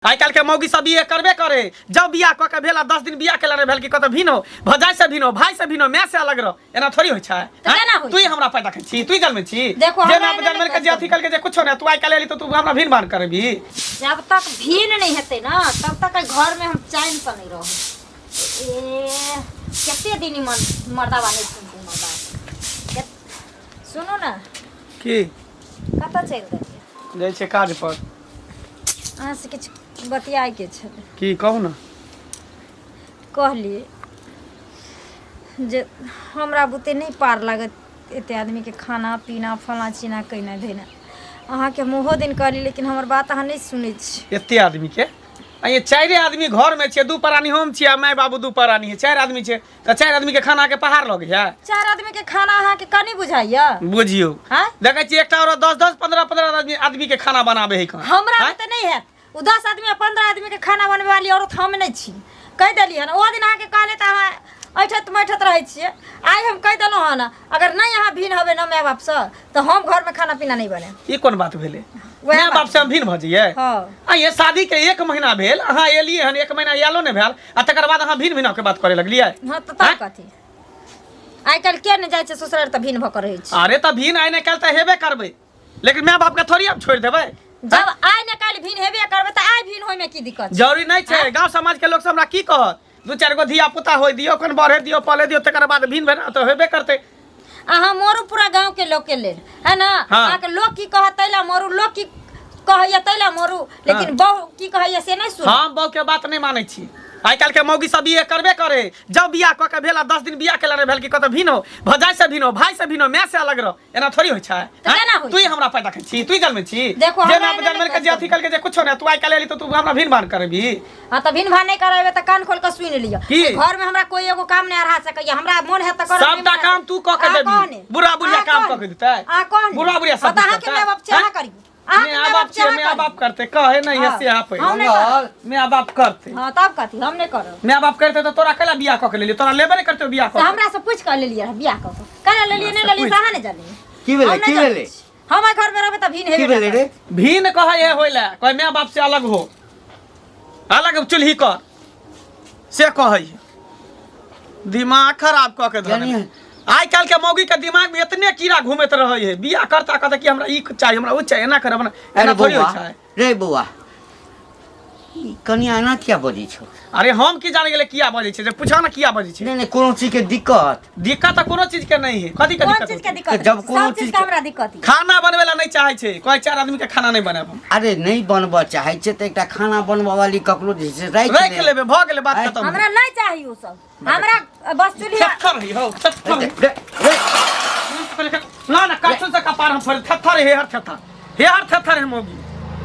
आई काल के मौगी सब बिये करबे करे जब बिया क के भेला 10 दिन बिया केला रे भेल कि कत भिनो भजाई से भिनो भाई से भिनो मैं से अलग रह एना थोड़ी होय छै तू ही हमरा पैदा कर छी तू ही जन्म छी जे ना जन्म के जे अथी कल के जे कुछो नै तू आई काल एली तो तू हमरा भिन मान करबी जब तक भिन नहीं हेते ना तब तक घर में हम चैन से नहीं रहो ए केते दिन मर्दा बने मर्दा सुनो ना की कत चल गए जाय छै काज पर अहाँ से किछ बतियाए के छै की कहू ना कहली जे हमरा बुते नहीं पार लागत एते आदमी के खाना पीना फला चीना कइना देना अहाँ के मुहो दिन कहली लेकिन हमर बात अहाँ नहीं सुनै छी एते आदमी के ये चारे आदमी घर में छे दू परानी हम छी माय बाबू दू परानी है चार आदमी छे त चार आदमी के खाना के पहाड़ लगे है चार आदमी के खाना अहाँ के कनी बुझाइया बुझियो हां देखे छी एकटा और 10 15 आदमी के खाना बनाबे है कहां हमरा में त नहीं है उ 10 आदमी 15 आदमी के खाना बनवे वाली औरत हम नहीं छी कह देली हन ओ दिन आके कहले त अहाँ ऐठत मैठत रहे छिए आई हम कह देलो हन अगर नहीं यहाँ भिन हबे न माय बाप से तो हम घर में खाना पीना नहीं बने ई कोन बात भेले माय बाप से हम भिन भ जइए हां ये शादी के 1 महीना भेल अहाँ एलिए हन 1 महीना यालो ने भेल आ तकर बाद अहाँ भिन भिन के बात करे लगलिए हां त ता कथि आई कल के न जाय छै ससुराल त भिन भ कर रहे छी अरे त भिन आई ने कल त हेबे करबे लेकिन माय बाप के थोड़ी अब छोड़ देबे जब आई न कल भिन हेबे करबे त आई भिन होय में की दिक्कत जरूरी नहीं छै गांव समाज के लोग से हमरा की कहत दू चार गो धिया पुता होय दियो कन बढ़े दियो पले दियो तकर बाद भिन भेना तो हेबे करते अहाँ मोरू पूरा गांव के लोग के लेल है ना अहाँ के लोग की कहत तैला मोरू लोग की कहैया तैला मोरू लेकिन बहू की कहैया से नहीं सुन हम बहू के बात नहीं मानै छी आई काल के मौगी सब बिये करबे करे जब बिया क के भेला 10 दिन बिया केला रे भेल कि कत भिनो भजाई से भिनो भाई से भिनो मैं से अलग रह एना थोड़ी होय छै तू ही हमरा पैदा कर छी तू ही जन्म छी जे ना जन्म के जे अथी कल के जे कुछो नै तू आई काल एली तो तू हमरा भिन मान करबी हां त भिन भान नहीं कराबे त कान खोल के सुन लियो घर में हमरा कोई एगो काम नहीं आ रहा सकैया हमरा मन है त कर सबटा काम तू क के देबी बुढ़ा बुढ़िया काम क के देतै आ कौन बुढ़ा बुढ़िया सब अहाँ के माय बाप चाह करी मैं बाप करते कहे नहीं ऐसे यहाँ पे मैं बाप करते हां तब कथि हम नहीं करो मैं बाप करते तो तोरा कला बियाह क के लेली तोरा लेबे नहीं करते बियाह क हमरा से पूछ के लेलिए बियाह क कला लेलिए नहीं लेलिए कहां नहीं जानी की भेले हम घर में रहबे त भिन हेबे भेले रे भिन कहे ये होइला कोई मैं बाप से अलग हो अलग चुल्ही कर से कहे दिमाग खराब क के धनी आई काल के मौगी के दिमाग में इतने कीड़ा घूमत रहे है बियाह करता कहता कि हमरा ई चाहिए हमरा वो चाहिए एना कर अपना एना थोड़ी होय छै रे बुआ कनिया ना क्या बजी छो अरे हम की जाने गेले किया बजे छै जे पूछा ना किया बजे छै नहीं कोनो चीज के दिक्कत त कोनो चीज के नहीं है कथि के कौन चीज के दिक्कत जब कोनो चीज का हमरा दिक्कत है खाना बनवेला नहीं चाहे छै कोई चार आदमी के खाना नहीं बनाबो अरे नहीं बनबा चाहे छै त एकटा खाना बनबा वाली ककरो जे से राख लेबे भ गेले बात खत्म हमरा नहीं चाहिए उ सब हमरा बस चुलिया थर ही हो ना ना काठो से कपार हम फर थर हे हर थर है मोगी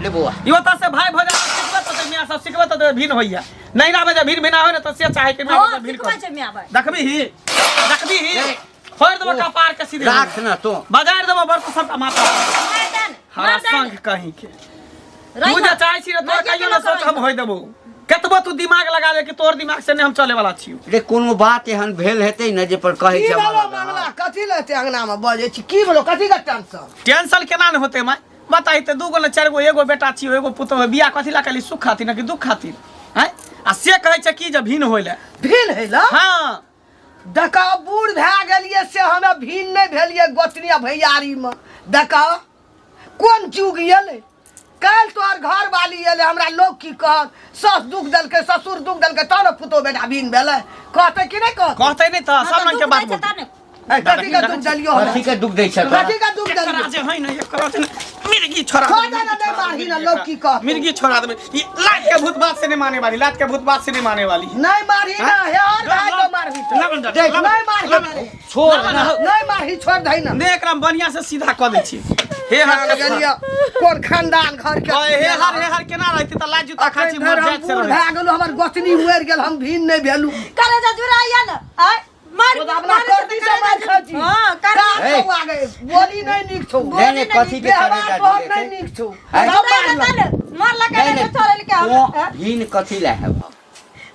ले बुआ यो त से भाई भजा सिखबत त मियां सब सिखबत त भिन होइया नहीं ना बजा भिन भिना हो न त से चाहे के मियां भिन कर देखबी ही फोड़ देबो कपार के सीधे राख ना तो बाजार देबो बरको सबटा माथा हरा संग कहीं के तू जे चाहे छी तो कहियो ना सोच हम होय देबो कतबो तू दिमाग लगा दे कि तोर दिमाग से नहीं हम चले वाला छियो रे कोनो बात एहन भेल हेतै न जे पर कहे छै मामला कथि लेते अंगना में बजे छी की बोलो कथि का टेंशन केना न होते मैं बताई ते दू गो न चार गो एगो बेटा छियो एगो पुतो है बियाह कथि ला कली सुख खातिर न कि दुख खातिर हैं आ से कहे छै कि जे भिन होइले भिन हैला हां दका बूढ़ भै गेलिए से हमें भिन नहीं भेलिए गोतनिया भैयारी में दका कोन चूग गेले कल तोर घर वाली एले हमरा लोग की कह सस दुख दल के ससुर दुख दल के तोर पुतो बेटा भिन भेले कहते कि नहीं कहते नहीं त सब रंग के बात बोल कथि का दुख दलियो कथि के दुख दै छै कथि का दुख दलियो राजे है न एक करा मिर्गी छोड़ा खोदा ना दे मारही ना लोग की कह मिर्गी छोड़ा दे ये लात के भूत बात से नहीं माने वाली लात के भूत बात से नहीं माने वाली नहीं मारही ना यार भाई तो मारही देख नहीं मारही छोड़ ना नहीं मारही छोड़ दई ना देख राम बढ़िया से सीधा क दे छी हे हर गेलिया कोन खानदान घर के हे हर केना रहती त लाज जूता खाची मर जात से भै गेलो हमर गोतनी हुएर गेल हम भिन नहीं भेलु करे जा जुराइया न आय मार कोती से मार खाची हां कर आ गए बोली नहीं निक छौ नहीं कथि के करे जा बहुत नहीं निक छौ मार लगा ले छोड़ल के हम भिन कथि ला है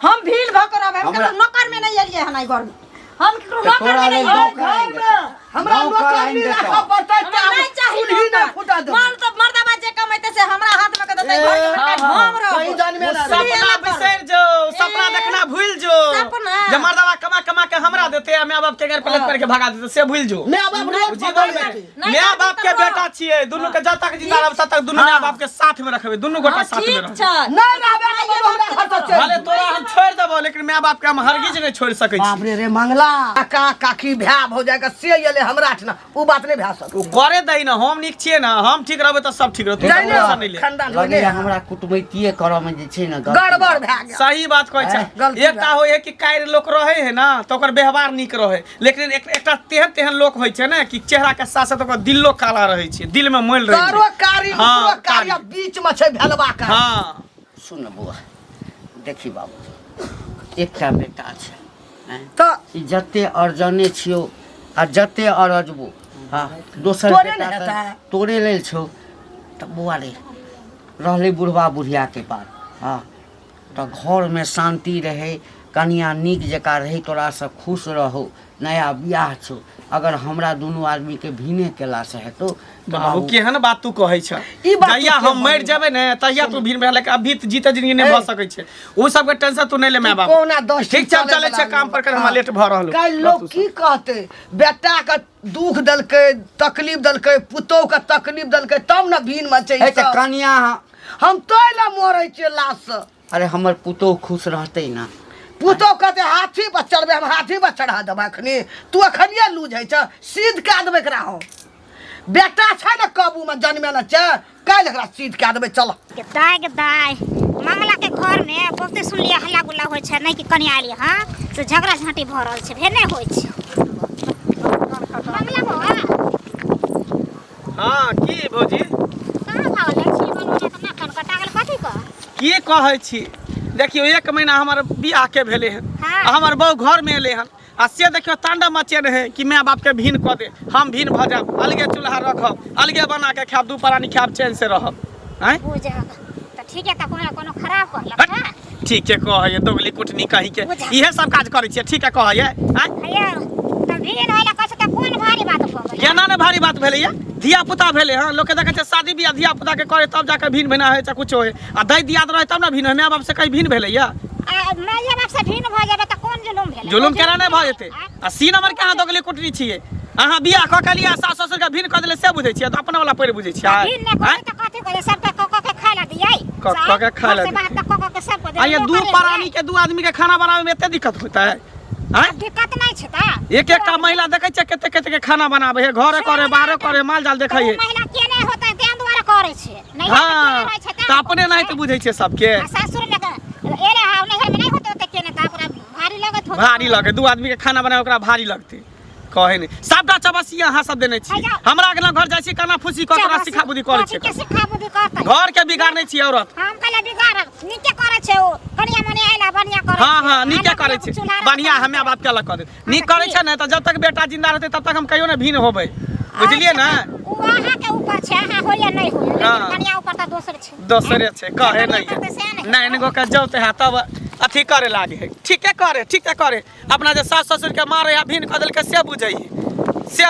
हम भील भकर अब हम नौकर में नहीं एलिए हनाई घर में हम केकरो तो नौकर तोरा नहीं लेल है। नौकर आएंगे। हमरा नौकर नौकर आएंगे नहीं तो। रखा पड़ता है हमरा नहीं चाहिए चूल्ही नहीं फुटा नौकर। दो मान तो मर्दबा जे कमाइते से हमरा हाथ में के देते घर के बेटा हम रहो। कहीं जान में ना सपना ना बिसर जो सपना ए, देखना भूल जो सपना। जब मर्दवा कमा कमा के हमरा देते आ माँ बाप के घर पलट करके भगा देते से भूल जो मैं अब रोज जीवन में नहीं, माँ बाप के नहीं, बेटा छिए दुनू के जब तक जिंदा रहब तब तक दुनू माँ बाप के साथ में रखबे दुनू गोटा हाँ, साथ में ठीक रहबे छै। नहीं रहबे तो बाबू हमरा घर तक चल भले तोरा हम छोड़ देबो लेकिन माँ बाप के हम हरगिज नहीं छोड़ सकै बाप छी रे रे मंगला काका काकी भै हो जाएगा से येले हमरा ठना उ बात नहीं भै सक उ करे दई ना हम नीक छिए ना हम ठीक रहबे त सब ठीक रहत जाने टेंशन नहीं ले खानदान लगे होने हमरा कुटमैतिये करऽ में जे छै ने गड़बड़ भै गया सही बात कहै छै गलती एकटा होय है कि कायर लोक रहे है ना तो ओकर व्यवहार नीक रहे लेकिन एकटा तेहन तेहन लोक होय छै ना कि चेहरा के साथ साथ ओकर दिलो काला रहे छै दिल में मोल रहे कारो छै कारी हाँ, ऊपरो कारी कारी। बीच में छै भेलवा का हां सुन बौआ देखी बाबू एकटा बेटा छै हैं? तो ई जते अर्जने छियौ आ जते अरजबो हाँ दोसर तोरे बेटा ने तऽ हेतै। तोरे लेल छौ तऽ बौआ रे रहलै बुढ़वा बुढ़िया के पास हाँ तऽ घरमे शान्ति रहै कनिया नीक जकाँ रही तोरा से खुश रहो नया बियाह छौ अगर हमरा दुनू आदमी के भिने केला से हेतौ तऽ बाबू केहन बात तू कहै छ ई बात जहिया तू हम मर जेबै ने तहिया तू भिन भेल अभी त जीते जिंदगी नहीं भ सकै छै ओ सब के टेंशन तू नहीं ले माय बाप कोना 10 ठीक चल चले छै काम पर कर हमरा लेट भ रहल काल लोग की कहते बेटा का दुख दलकै तकलीफ दलकै पुतोह का तकलीफ दलकै तब न भीन मचे हे तऽ कनिया हम तोइला मरै छियै लाश से अरे हमर पुतोह खुश रहतै ना पुतोह कहते हाथी पर चढ़बे हम हाथी पर चढ़ा देब अखनी तू अखनिए लूज है छ सीध कए देबै एकरा हम बेटा छै न काबू में जन्मे न छै काल एकरा सीध कए देबै चल के दाय मंगला के घर में बहुते सुनलिए हल्ला गुल्ला होइ छै नहीं कि कनिया आली हां से झगड़ा झांटी भ रहल छै भेने होइ छै मंगला बौआ हां की भौजी कहां भागल छी बनवा त ना कन कटा गेल कथि क की कहै छी देखियो 1 महीना हमर बियाह के भेले हन हाँ। आ हमर बहु घर में एले हन आ से देखियो तांडव मचे रहे कि माय बाप के भीन क दे हम भीन भ जाब अलगे चूल्हा रखब अलगे बना के खाब दू परानी खाब चैन से रहब हैं बुझ त ठीक है त कोनो खराब कहलक हां ठीक है कहै दोगली कुटनी कहि के बुझा। इहे सब काज करै छियै ठीक है कहै हैं हैया त भीन होला कछ त कोन भारी बात कहबै केना ने भारी बात भेलै या धिया पुता भेले हां लोग के देखै छै शादी बियाह धिया पुता के करे तब जाके भीन भेना होइ छै कुछ होय आ दई दियाद रहे तब ना भीन होय माय बाप से कहीं भीन भेलै या माय बाप से भीन भ जाबे त कोन जुलुम भेलै जुलुम केना नहीं भ जेतै आ सी नंबर के अहाँ दोगली कुटनी छियै अहाँ बियाह क के लिया सास ससुर के भीन क देले से बुझै छियै त अपना वाला पहिले बुझै छियै भीन ने कहै त कथि कहै सब के खाय ला दियै के खाय ला से बात त के सब को आ ये दू परानी के दू आदमी के खाना बनावे में एते दिक्कत होता है हैं दिक्कत नहीं छै त एक एकटा महिला देखै छै कते कते के खाना बनावे है घरे करे बाहरे करे माल जाल देखै है महिला के नहीं होता है तें द्वारा करे छै नहीं हाँ त अपने नहीं तो बुझै छै सबके सासुर लगे एरे हाव नहीं में नहीं होते होते के ने त ओकरा भारी लगत हो भारी लगे दू आदमी के खाना बनावे ओकरा भारी लगते कहे नहीं सबटा चबसिया अहाँ सब देने छी हमरा अगला घर जाइ छी काना फुसी क तोरा सिखा बुद्धि करे छै के सिखा बुद्धि करतै घर के बिगाड़ नहीं छी औरत हम कहले बिगाड़ नीके करे छै ओ कनिया मने आइला बढ़िया करे हाँ हाँ नीके करे छै बढ़िया हमे बाप के अलग कर दे नीक करे छै ने त जब तक बेटा जिंदा रहते तब तक हम कहियो ना भीन होबै बुझलिए ना ओ अहाँ के ऊपर छै अहाँ होया नहीं होया हाँ। लेकिन कनिया ऊपर त दोसर छै दोसरे छै कहे नहीं नहीं इनको के जौते है तब अथी करे लागे है ठीके करे अपना जे सास ससुर के मारे या भीन कदल के से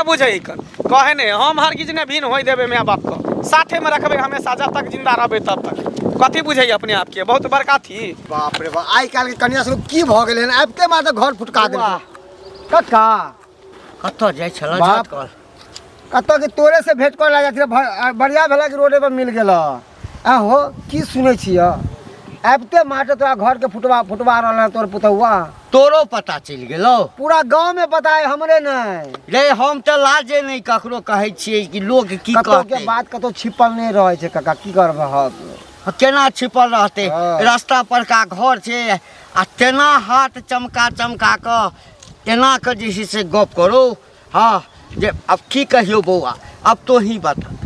बुझै कर कहे नहीं हम हरगिज ने भीन होई देबे माय बाप को साथे में रखबे हमेशा जब तक जिंदा रहबे तब तक कथी बुझै अपने आप के बहुत बड़का थी बाप रे बाप आइ काल के कन्या सब की भ गेलै हन आब के मात्र घर फुटका दे कक्का कतऽ जाइ छल बाप। कल कतऽ के तोरे से भेंट कर लगा बढ़िया भेला कि रोडे पर मिल गेल हो की सुनै छिय आबते माटे तोरा घर के फुटवा रहल तोर पुतहुआ तोरो पता चलि गेलो पूरा गांव में पता है हमरे नहीं रे हम तऽ लाजे नहीं ककरो कहै छियै कि लोग की कतौ के कहतै बात कतौ छिपल नहीं रहे छै कक्का की करब केना छिपल रहतै हाँ। रास्ता पर का घर छै आ तेना हाथ चमका कऽ एना के जे छै से गप करो हाँ जे अब की कहियो बौआ अब तो ही बता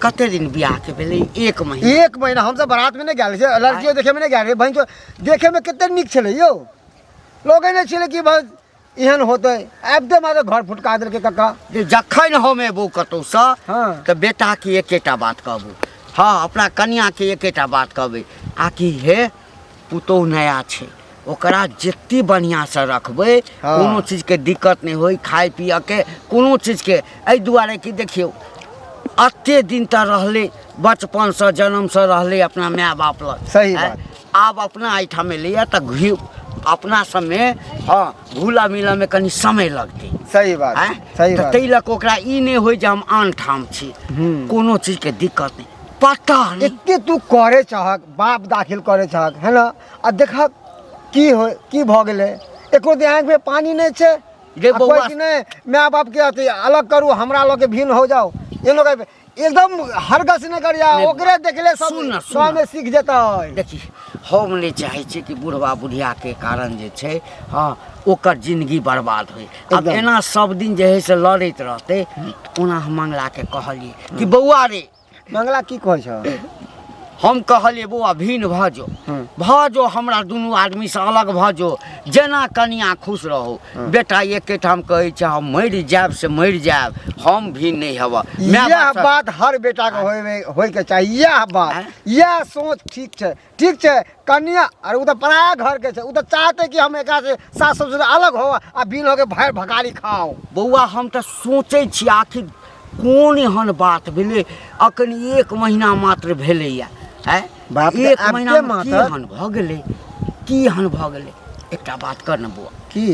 कते दिन बियाह के भेलै 1 महीना 1 महीना हम सब बारात में नहीं गेल छै लड़कियों देखे में नहीं गेल बहन तो देखे में कते नीक छलै यो लोगे नहीं छलै कि बस एहन होते आबते मारे घर फुटका देलकै कक्का जे जखन हम एबो कतौसँ हाँ। तऽ बेटा के एकेटा बात कहबू हाँ अपना कनिया के एकेटा बात कहबै आ कि हे पुतोह नया छै ओकरा जितनी बढ़िया से रखबै हाँ। कोनो चीज के दिक्कत नहीं होई खाए पिए के कोनो चीज के एहि दुआरे कि देखियो अते दिन तक रहले बचपन से जन्म से रहले अपना माय बाप लग सही हैं? बात। आब अपना एहिठाम लिया तो घी अपना समय हाँ घुला मिला में कनी समय लगते सही बात हैं? सही तो बात ताहि लऽ कऽ ओकरा ई नहि होय जे हम आन ठाम छी कोनो चीज के दिक्कत नहीं पता नहीं एते तू करे चाहक बाप दाखिल करे चाहक है ना आ देखक की भ गेलै एको दिन आँखि में पानी नहीं छे रे आ बौआ। कोई कि नहीं माय बाप के अथी अलग करू हमरा लोग के भिन्न हो जाओ ये लोग एकदम हरगस नहीं करिया नहीं, ओकरे देखले सब सुन न, सुन स्वामी न। में सीख जेतै देखी हम नहीं चाहे छी कि बुढ़वा बुढ़िया के कारण जे छै हाँ ओकर जिंदगी बर्बाद होय अब एकदम। एना सब दिन जे है से लड़ैत रहते ओना हम मंगला के कहलिए कि बौआ रे मंगला की कहै छ हम कहलिए बौआ भिन्न भऽ जो हमरा दुनू आदमी से अलग भऽ जो जेना कनिया खुश रहो बेटा एके ठाम कहै छै हम मरि जायब से मरि जायब हम भिन्न नहीं हब यह बात हर बेटा के होय के चाहिए यह बात यह सोच ठीक छै कन्या और उ तो पराया घर के छै उ तो चाहते कि हम एकरा से सास ससुर अलग हो आ बिन हो के भाई भगारी खाओ बौआ हम तो सोचै छी आखिर कोन एहन बात भेलै अखन 1 महीना मात्र भेलैया है बाप के 1 महीना आबते में मात्र। की एहन भऽ गेलै एकटा बात कर न बौआ की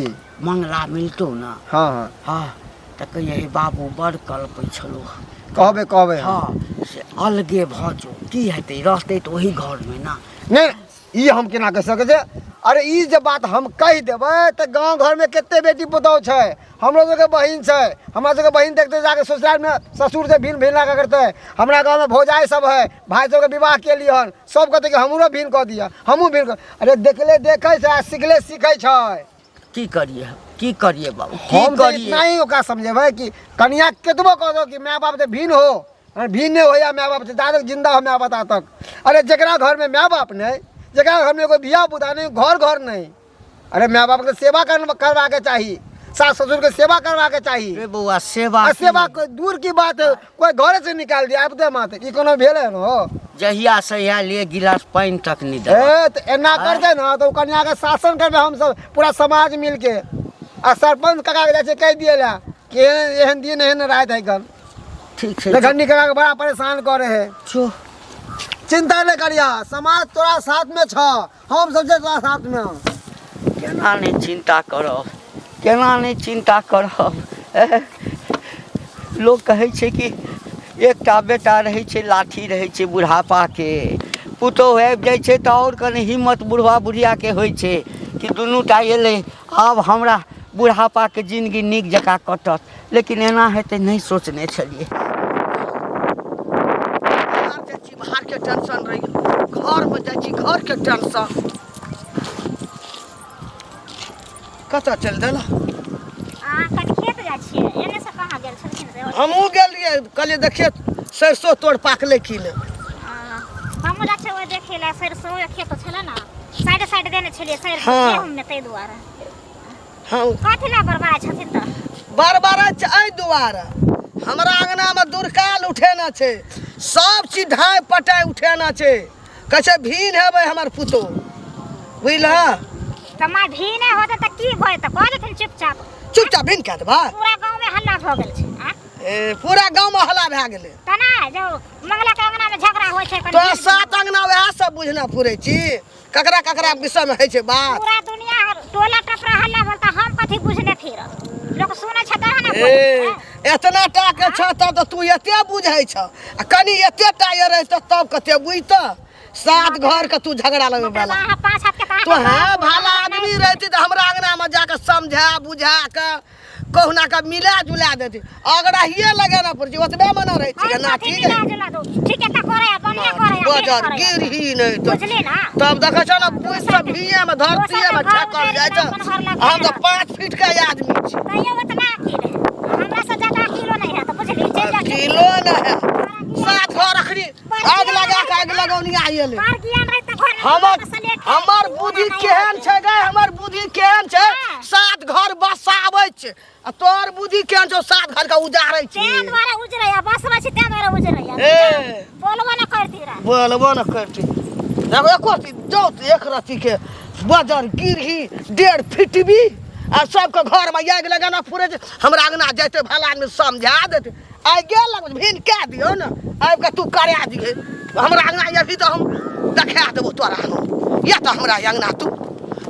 मंगला मिलतौ ना हाँ हाँ तऽ कहिए हे बाबू बड़ कल्पै छलो कहबे हाँ से अलगे भऽ जो की हेतै रहतै तऽ ओही घर में ना नहीं ई हम केना कह सकै छै अरे ई जे बात हम कह देबै तऽ गांव घर में केते बेटी पुतौह छै हमरो सबके बहिन छै हमरा सबके बहिन देखते जाके ससुराल में ससुर से भिन्न भिन्न का करते हमरा गांव में भौजाई सब है भाई सबके विवाह के लिए हन सब कहते कि हमरो भिन्न कह दिया हमहूँ भिन्न कर अरे देखले देखे छै आ सिखले सीखे छै की करिए बाबू हम की तो करिए इतना ही ओकरा समझेबै कि कनिया केतबो कह दो कि माय बाप से भिन्न हो भिन्न हो या माय बाप से दादक जिंदा हो माय बाप तक अरे जकरा घर में माय बाप नहीं जगह घर में कोई बिया बुदा नहीं घर नहीं अरे माँ बाप के सेवा करवा के चाहिए सास ससुर के सेवा करवा के चाहिए रे बौआ सेवा सेवा कोई दूर की बात है कोई घर से निकाल दिया आप माते ई कोनो भेले न जहिया सहिया लिए गिलास पानी तक नहीं दे ए तो एना करते ना तो कन्या के शासन करबे हम सब पूरा समाज मिल के आ सरपंच काका के जाके कह दिएला कि एहन दिन एहन रात है गन ठीक है घंटी काका के बड़ा परेशान करे है छो चिंता नहीं करिया समाज तोरा साथ में छ हम सबसे तोरा साथ में केना नहीं चिंता करब लोग कहै छै कि एकटा बेटा रहै छै लाठी रहै छै बुढ़ापा के पुतौह आबि जाइ छै तऽ और कनि हिम्मत बुढ़वा बुढ़िया के होइ छै कि दुनू टा एलै आब हमरा बुढ़ापा के जिंदगी नीक जकाँ कटत लेकिन एना हेतै नहीं सोचने छलिए बाहर के टेंशन रही घर में जाइ छी घर के टेंशन कतऽ चल देला कनि खेत जाइ छियै एने से कहाँ गेल छलखिन रे हमहूँ गेलिए कहलिए देखिए सरसों तोड़ पाकले कि ने हमहूँ जाइ छियै देखे ला सरसों खेत छलै ने साइड देने छलियै सरसों हाँ। गेहूँ में ताहि दुआरे हाँ कथी ला बरबाद छथिन तऽ बार एहि दुआरे हमरा अंगना में दुरकाल उठेना छै सब चीज ढाई पटाई उठेना छै कहै छै भीन हेबै हमर पुतौह बुझलह तऽ माय भी नहि होतै तऽ की होय तऽ कह देथिन चुपचाप भीन कऽ देबै पूरा गाँव में हल्ला भऽ गेल छै आ? पूरा गाँव में हल्ला भए गेलै तऽ नहि जो मंगला के अंगना में झगड़ा होइ छै कनि तो सात अंगना वएह सब बुझना पुरै छी ककरा विषय में होइ छै बात पूरा दुनिया टोला टपरा हल्ला बोलता हम कथी बुझने फिर लोग सुनै छै तहन ने एतना टा के छ तऽ तू एते बुझै छ आ कनी एते टा ये रहित तब कते बुझत सात घर के तू झगड़ा लगे वाला वहाँ 5 हाथ के ताकत तो हाँ भला आदमी रहती तो हमरा अंगना में जाकर समझा बुझा के कहुना का मिला जुला देती अगर हिये लगे ना पड़ ओतबे मना रही थी ना ठीक है ठीक है त करे बढ़िया करे बजर गिर ही नहीं तो बुझली ना तब देखै छ ना पुछ सब भिये में धरतीये में ठकल जाय छ हम तो 5 फीट के आदमी छी तैयो उतना अकिल है हमरा से ज्यादा किलो नहीं है तो बुझली चल जा किलो न है सात घर रखनी आग लगा के आग लगौनी आइले पार किया नहीं त घर हमर बुद्धि केहन छै गे हमर बुद्धि केहन छै सात घर बसाबै छै आ तोर बुद्धि केहन छौ सात घर के उजारै छी तें द्वारा उजरैया बसवा छी तें द्वारा उजरैया बोलबो न करती रा बोलबो न करती देखो एको जो एक रति के बजर गिरही 1.5 फीट भी आ सबके घर में आग लगाना फुरे हमरा अंगना जैते भला में समझा देते आइ गेल लग भिन कह दियो ना आबि के तू करा दिहे हमरा अंगना अभी तो हम देखा देबो तोरा या तो हमरा अंगना तू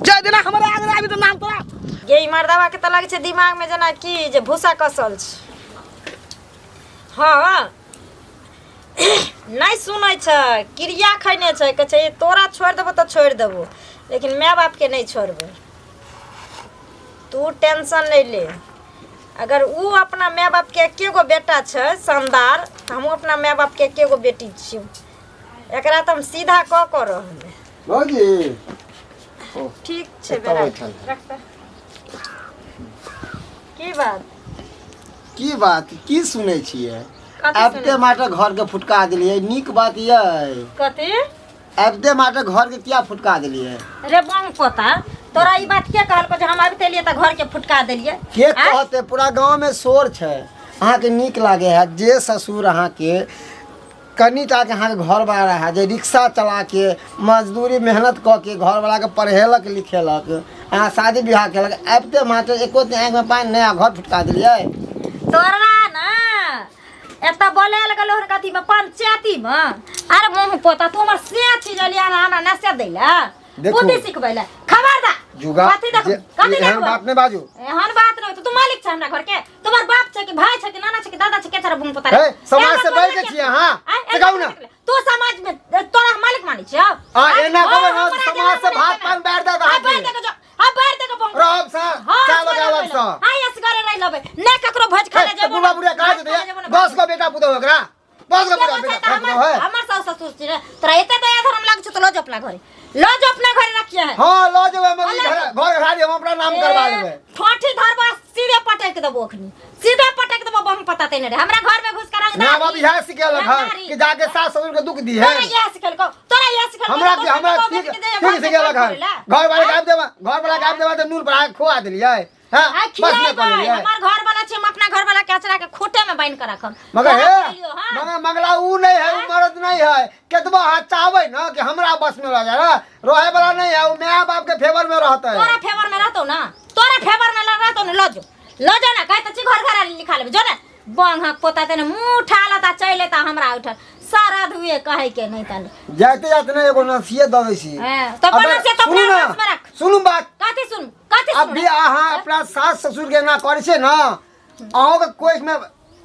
जय दिना हमरा अंगना अभी तो नाम तोरा गे मर्दावा के त लगे छै दिमाग में जेना की जे भूसा कसल छै हाँ नहीं सुनै छै क्रिया खैने छै कहै छै तोरा छोड़ देबो तो छोड़ देबो लेकिन माय बाप के नहीं छोड़बो तू टेंशन नहीं ले अगर वो अपना माय बाप के एके गो बेटा छै शानदार हम अपना माय बाप के एके गो बेटी छियै एकरा त हम सीधा क रहल भौजी ठीक छै बेटा रख की बात की सुनै छियै आबते माटे घर के फुटका दिलिए नीक बात ये कथी आबते माटे घर के किया फुटका दिलिए रे बंग पोता तोरा ई बात के कहलको जे हम आबते लिए त घर के फुटका देलिए के कहते पूरा गांव में शोर छै अहाँ के नीक लागे है जे ससुर अहाँ के कनिटा के अहाँ के घर वाला है जे रिक्शा चला के मजदूरी मेहनत क के घर वाला के पढ़ेलक लिखेलक अहाँ शादी ब्याह केलक आबते माटे एको दिन आँख में पानी नया घर फुटका दिलिए तोरा ना एता बोले लगलो हन कथी में पंचायती में अरे मुंह पोता तू हमर से चीज लिया ना हमरा नसे दैला बुद्धि सिखबैला खबरदार जुगा कथी एहन बात नहीं बाजू एहन बात नहीं तू मालिक छ हमरा घर के तुम्हार बाप छ कि भाई छ कि नाना छ कि दादा छ के तारा मुंह पोता समाज से बैठ के छिए हां सिखाऊ ना तू समाज में तोरा मालिक मानी छ हां एना कहबे ना समाज से भात पान बैठ दे बैठ दे हां बैठ दे बंग रहब सा चा लगावल सा हां यस करे नहीं लबे ने ककरो भज खा ले जेबो बुढ़ा बुढ़ा कहा दे 10 को बेटा पुतो ओकरा 10 को बेटा पुतो है हमर सास ससुर छी तोरा एते दया धर्म लाग छ तो लो जो अपना घरे लो जो अपना घरे रखिए है हां लो जो मम्मी घर घाड़ी हम अपना नाम करवा लेबे ठोठी धरबा सीधे पटक देबो अखनी सीधे पटक देबो बम पता ते नहीं हमरा घर में घुस कर रंग ना बाबू यहां सिखेल घर कि जाके सास ससुर के दुख दी है तोरा यहां सिखेल को तोरा यहां सिखेल हमरा ठीक सिखेल घर वाले गाब देबा घर वाला गाब देबा तो नूर बड़ा खोआ देलिए हां बस में कर लिया हमार घर वाला छै हम अपना घर वाला के अचरा के खोटे में बांध कर रखम मगर है मंगला ऊ नहीं है ऊ मर्द नहीं है केतबा हाथ चाहबे ना कि हमरा बस में रह जाए रोहे वाला नहीं है ऊ मां बाप के फेवर में रहता है तोरा फेवर में रहतो ना तोरा फेवर में रहतो ना लो जो ना कह त घर घर लिखा लेबे जो ना बंग हक पोता तेने मुंह उठा लता चले ता हमरा उठल सारा धुए कहे के नहीं तन जाते जाते ना एगो नसिए द दै छी तो बना से तो अपना हाथ में रख सुनु बात कथी सुन अभी अहाँ अपना सास ससुर के ना करे छे ना अहों के कोई में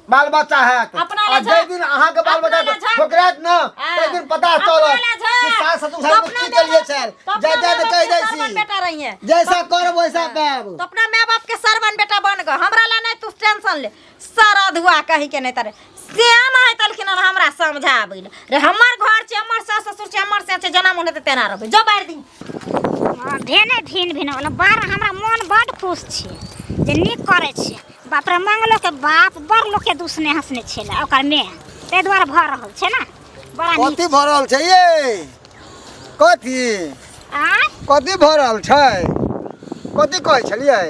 बाल बच्चा है और जे दिन अहाँ के बाल बच्चा ठोकरात ना ते दिन पता चलत कि सास ससुर साथ की चलिए चल जा कह दै छी बेटा रही है जैसा करब वैसा पाब तो अपना मां बाप के सरवन बेटा बन ग हमरा ला नहीं तू टेंशन ले सारा धुआ कहि के नहीं तारे श्याम आइ तलखिन हमरा समझाबैल रे हमर घर छै हमर सास ससुर छै हमर से छै जना मन ते तेना रहबे जो बाहर दिन भेने भिन भिन वाला बार हमरा मन बड़ खुश छै जे नीक करे छै बाप रे मंगलो के बाप बड़ लोग के दुसने हंसने छेला ओकर में ते द्वार भ रहल छै ना बड़ा नीक कथि भ रहल छै ये कथि कथि भ रहल छै कथि कहै छलियै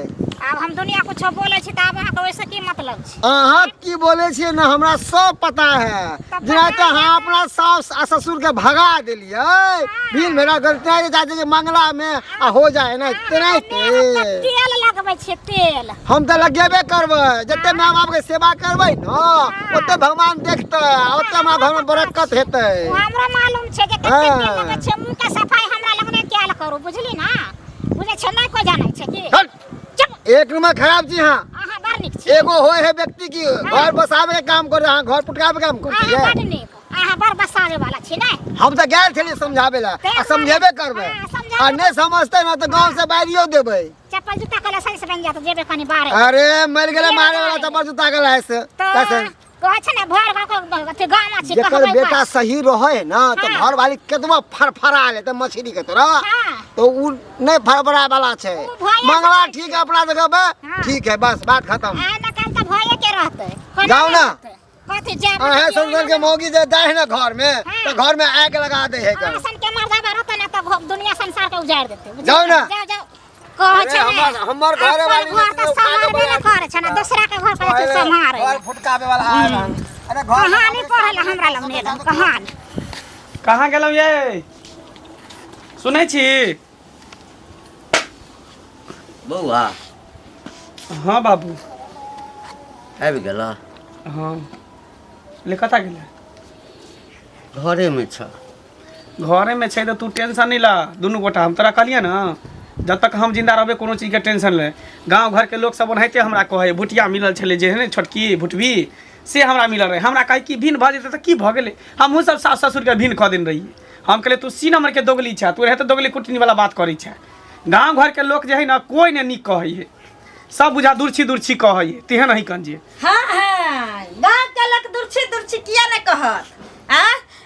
अब हम दुनिया कुछ बोले छी त अब अहाँ के वैसे की मतलब छै अहाँ की बोले छियै ना हमरा सब पता है जेना त अहाँ अपना सास आ ससुर के भगा देलियै भीन भेड़ा गलती है चाचे के मंगला में आ हो जाए ना तेना तेल लगबै छै तेल हम त लगेबे करबै जते मां बाप के सेवा करबै ना ओते भगवान देखतै ओते हमरा घर में बरकत हेतै हमरा मालूम छै जे कते तेल लगै छै मुंह के सफाई हमरा लगने क्या करू बुझली ना बुझे छै नहीं कोई जानै छै की एक नंबर खराब जी हां अहाँ बड़ नीक छी एगो होय है व्यक्ति की घर बसावे के काम करे हां घर पुटकावे के काम करती है बड़ नीक अहाँ बड़ बसावे वाला छी नै हम त गेल छली समझावे ला आ समझेबे करबै आ नहीं समझते ना तो गांव से बाहरियो देबै चप्पल जूता के लाइसेंस बन जात जेबे कनी बाहर अरे मर गेले मारे वाला चप्पल जूता के लाइसेंस कैसे कहै छै ने भर भर के गांव में छी जेकर बेटा सही रहे ना तो घर वाली केतबा फरफरा ले त मछली के तोरा तो उ नहीं फरफरा वाला छै मंगला ठीक है अपना जगह पे ठीक है बस बात खत्म आ ना कल त भये के रहते जाओ ना कथि जाब है संसार के मौगी जे जाए ना घर में तो घर में आग लगा दे है का सन के मर्दा रहते ना तो दुनिया संसार के उजाड़ देते जाओ ना जाओ कहै छै हमर घरे वाली घर संभाल भी ना करे छै ना दूसरा के घर पे संभाल घर फुटकावे वाला आएला अरे घर कहानी पढ़ल हमरा लग ने कहानी कहाँ गेलौ ये सुनै छी बौआ हाँ बाबू आबि गेला हाँ ले कता गेलै घरे में छ घरे में छै तो तू टेंशन नहीं ला दुनू गोटा हम तोरा कहलिए ना जब तक हम जिंदा रहबे कोनो चीज के टेंशन ले गांव घर के लोग सब ओनाहिते हमरा कहे भुटिया मिलल छले जे है ने छोटकी भुटवी से हमरा मिलल रहे हमरा कहे कि भिन भ जेतै त की भ गेलै हमहूँ सब सास ससुर के भिन कह दिन रहिए हम कहले तू सी नंबर के दोगली छ तू रहे तो दोगली कुटनी वाला बात करै छ गांव घर के लोग जे है ना कोई ने नीक कहै है सब बुझा दूरछी कहै है तेहन नहीं कंजे हाँ हाँ गाँव के लोग दूरछी किया न कहत आ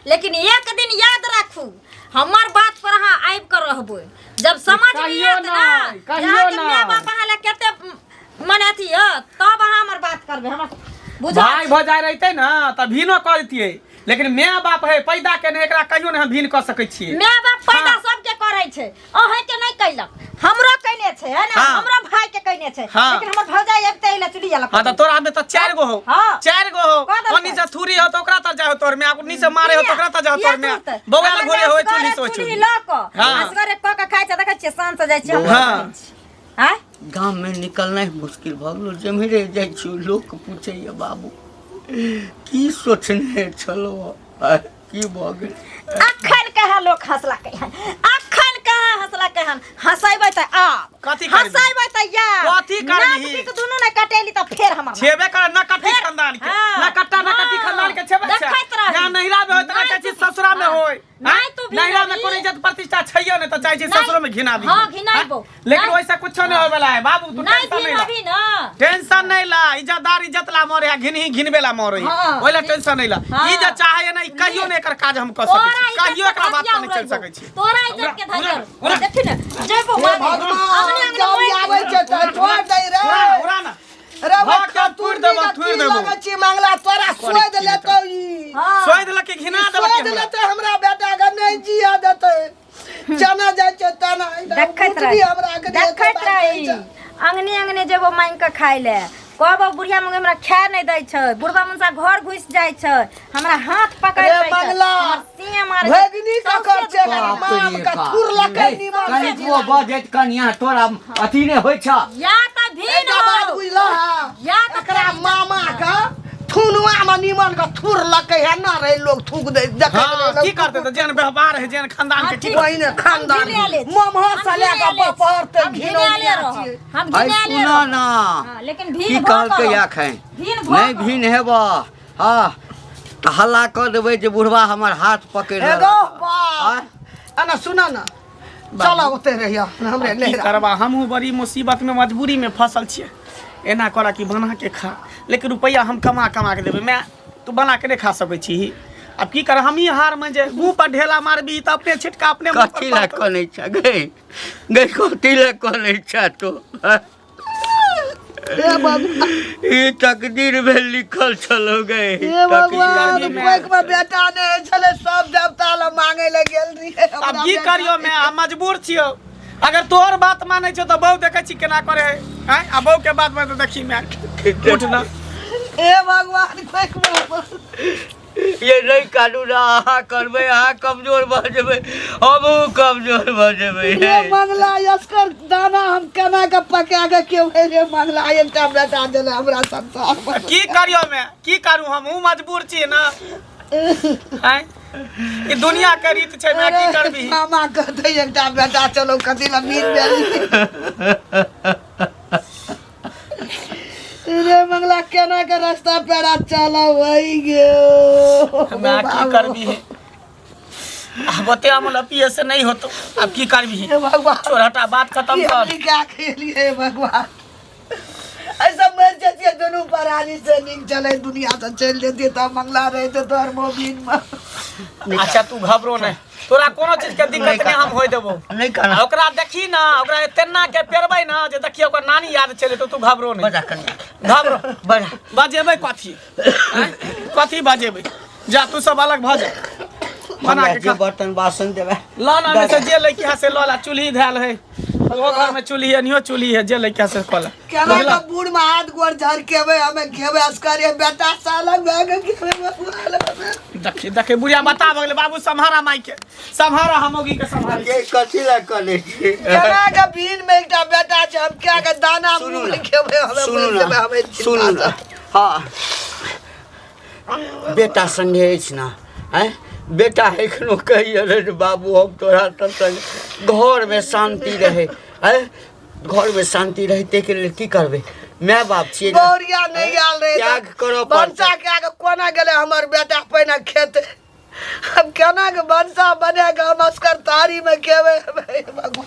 लेकिन एक दिन याद राखू हमार बात पर अहाँ आबि कर रहबै जब समझ में आयत ना यहाँ के माय बाप अहाँ ले केते मने अथी है तब अहाँ हमर बात करबे हमरा बुझा भाई भजाय रहते ना त भिनो कह दितिए लेकिन माय बाप है पैदा के ने एकरा कहियो ने हम भिन क सकै छियै माय बाप पैदा सबके करै छै अहाँ के नहीं कैलक हमरो कैने छै है ना हमरा भाई के कैने छै लेकिन हमर भौजाई आबते इला चुड़ी जाला हां त तोरा में त 4 गो हो 4 गो हो ओनी से थूरी हो त ओकरा त जाओ तोर में ओनी से मारे हो त ओकरा त जाओ तोर में बौआल घोरे होय चुली सोच चुड़ी ल क असगरे क के खाइ छ देखै छियै शान से जाइ छी हम हां गांव में निकलना मुश्किल भ गेलो जमरे जाइ छी लोग पूछे ये बाबू की सोचने चलो की भ गेल अखन कहा लोग हंसला कहन अखन कहा हंसला कहन हंसाइबै त आ कथी करबी हंसाइबै त या कथी करबी नाक दुनु ने कटेली त फेर हमर छेबे कर न कटी खानदान के न कट्टा न कटी खानदान के छेबे छै या नहिरा में होय त न कची ससुरा में होय नहीं तू भी नहिरा में कोन इज्जत प्रतिष्ठा छैयो ने त चाहे छै ससुरो में घिना दी हां घिनाइबो लेकिन वैसा कुछ नहीं होय वाला है बाबू तू टेंशन नहीं अभी ना टेंशन नहीं ला इज्जतदार इज्जत ला मोरे घिनही घिनबेला मोरे ओइला टेंशन नहीं ला ई जे चाहे नहीं कहियो ने एकर काज हम कर सकै छी कहियो एकरा बात पर नहीं चल सकै छी तोरा इज्जत के धैर्य देखि ने जेबो भगवान जब आबै छै त छोड़ दे रे उड़ा ना रे भाग तोड़ देबो लगै छी मंगला तोरा सोद लेतौ ई सोद लके घिना देबो सोद लेतै हमरा बेटा के नहीं जिया देतै जना जाइ छै तना देखैत रही हमरा के देखैत रही अंगने जेबो मांग के खाइ ले कहबो बुढ़िया मंगे हमरा खाए नहीं दै छै बुढ़वा मनसा घर घुस जाइ छै हमरा हाथ पकड़ लै छै मंगला सीए मार भगनी का कर छै माम का थुर लकै निमन कनी को बजेत कनिया तोरा अथी ने होय छ या त भीन बात हो बुझला या त एकरा मामा का थुनुआ में निमन का थुर लकै है ना रे लोग थूक दे देख हां की करते त जेन व्यवहार है जेन खानदान के ठीक पहिने खानदान ममहर से लेके बपर ते घिनो हम आई घिना ले सुना ना लेकिन की भीन कहल के या खाए नहीं भीन हेबा हां त हल्ला कर देबै जे बुढ़वा हमर हाथ पकड़ ले एगो बा ana सुना ना चला ओते रहिया हमरे की ले करबा हमहू बड़ी मुसीबत में मजबूरी में फसल छिए एना करा कि बना के खा लेकिन रुपया हम कमा के देबे मैं तू बना के नहीं खा सकै छी अब की कर हम ही हार में जे मुंह पर ढेला मारबी त अपने छिटका अपने मुंह कथी ला कोनै छ गई गई कथी ला कोनै छ तो ए बाबा ई तकदीर में लिखल छलो गई ए भगवान कोइक में बेटा ने छले सब देवता ल मांगे ले गेल रही अब की करियो मैं हम मजबूर छियो अगर तोहर बात मानै छो त बहु देखै छी केना करे है आ बहु के बात में तो देखी मैं उठ ना ए भगवान कोइक में ये नहीं कानू ना करबे कमजोर भ जेबै हम कमजोर भ जेबै ये मंगला यसकर दाना हम केना के पका के के रे मंगला एकटा बेटा देले हमरा संसार पर की करियो मैं की करू हम मजबूर छी ना हैं ई दुनिया के रीत छै मैं की करबी मामा कहते एकटा बेटा चलो कथी ला मीन बेली रे मंगला केना के रास्ता पेड़ा चला वही गयो मैं की करबी अब बते हमला पिए से नहीं होतो अब की करबी हे भगवान छोराटा बात खत्म कर ये क्या खेलिए भगवान ऐसा मर जाती दोनों परानी से निक चले दुनिया से चल देती तो मंगला रहते तो हर मोबिन में अच्छा तू घबरो नहीं तोरा कोनो चीज के दिक्कत नहीं हम होय देबो नहीं करना ओकरा देखी ना ओकरा तेना के पेरबै ना जे देखियो ओकर नानी याद चले तो तू घबरो नहीं बजा कनिया घबरो बजा बजेबै कथी कथी बजेबै जा तू सब अलग भ जा बना के जे बर्तन बासन देबे लाना में से जे लइकी है से लला चूल्ही धैल है वो घर में चूल्ही है, नियो चूल्ही है, जे लइका से कल केना का बूढ़ में हाथ गोड़ झड़ केबे हमें घेबे अस्करे बेटा साला भाग के देखी देखी बुढ़िया बता भगले बाबू संहारा माई के संहारा हमोगी के संहार के कथी ला कले छी केना का भीन में एकटा बेटा छै हम क्या के दाना मुंह में घेबे हमें सुनू ना हाँ बेटा संगे अछि ना हैं बेटा एखनो कहिए रे बाबू हम तोरा संग घर में शांति रहे हैं घर में शांति रहते के लिए की करबे माय बाप छियै ना बोरिया नहीं आल रे त्याग करो बंसा के आगे कोना गेले हमर बेटा पहिने खेत हम केना के बंसा बने के हम अस्कर तारी में केबे भगवान